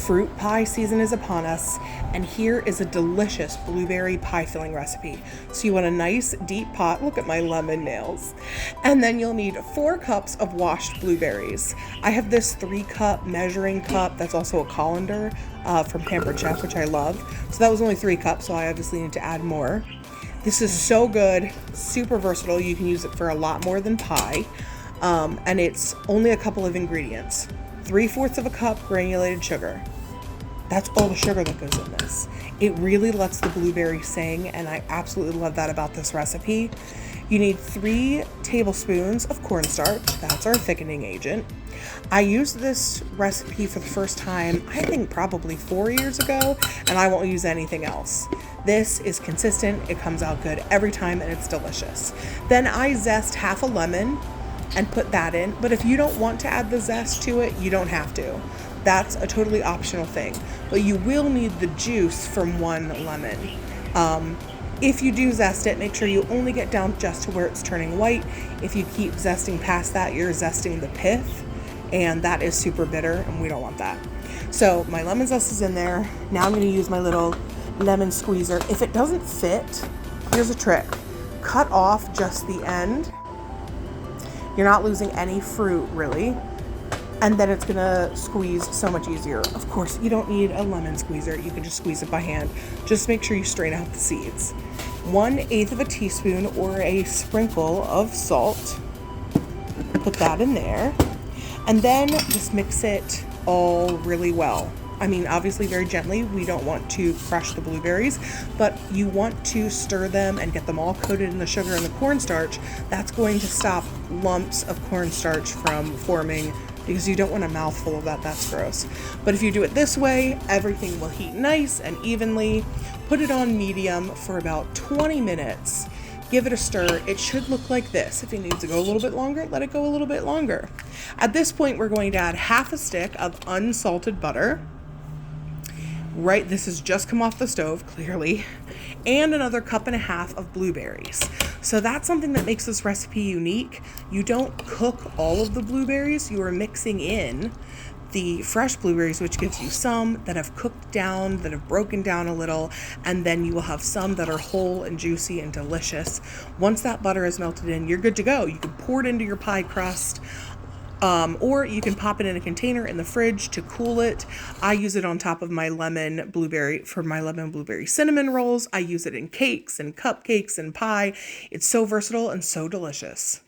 Fruit pie season is upon us, and here is a delicious blueberry pie filling recipe. So you want a nice deep pot, look at my lemon nails, and then you'll need 4 cups of washed blueberries. I have this 3-cup measuring cup that's also a colander from Pampered Chef, which I love. So that was only 3 cups, so I obviously need to add more. This is so good, super versatile. You can use it for a lot more than pie, and it's only a couple of ingredients. 3/4 of a cup granulated sugar. That's all the sugar that goes in this. It really lets the blueberry sing, and I absolutely love that about this recipe. You need 3 tablespoons of cornstarch. That's our thickening agent. I used this recipe for the first time, I think probably 4 years ago, and I won't use anything else. This is consistent, it comes out good every time, and it's delicious. Then I zest half a lemon and put that in, but if you don't want to add the zest to it, you don't have to. That's a totally optional thing, but you will need the juice from 1 lemon. If you do zest it, make sure you only get down just to where it's turning white. If you keep zesting past that, you're zesting the pith, and that is super bitter, and we don't want that. So my lemon zest is in there. Now I'm going to use my little lemon squeezer. If it doesn't fit, here's a trick. Cut off just the end. You're not losing any fruit, really. And then it's gonna squeeze so much easier. Of course, you don't need a lemon squeezer. You can just squeeze it by hand. Just make sure you strain out the seeds. 1/8 of a teaspoon or a sprinkle of salt. Put that in there. And then just mix it all really well. I mean, obviously very gently. We don't want to crush the blueberries, but you want to stir them and get them all coated in the sugar and the cornstarch. That's going to stop lumps of cornstarch from forming, because you don't want a mouthful of that. That's gross. But if you do it this way, everything will heat nice and evenly. Put it on medium for about 20 minutes. Give it a stir. It should look like this. If it needs to go a little bit longer, let it go a little bit longer. At this point, we're going to add half a stick of unsalted butter. Right, this has just come off the stove, clearly, and another 1.5 cups of blueberries. So that's something that makes this recipe unique. You don't cook all of the blueberries, you are mixing in the fresh blueberries, which gives you some that have cooked down, that have broken down a little, and then you will have some that are whole and juicy and delicious. Once that butter is melted in, you're good to go. You can pour it into your pie crust, or you can pop it in a container in the fridge to cool it. I use it on top of my lemon blueberry cinnamon rolls. I use it in cakes and cupcakes and pie. It's so versatile and so delicious.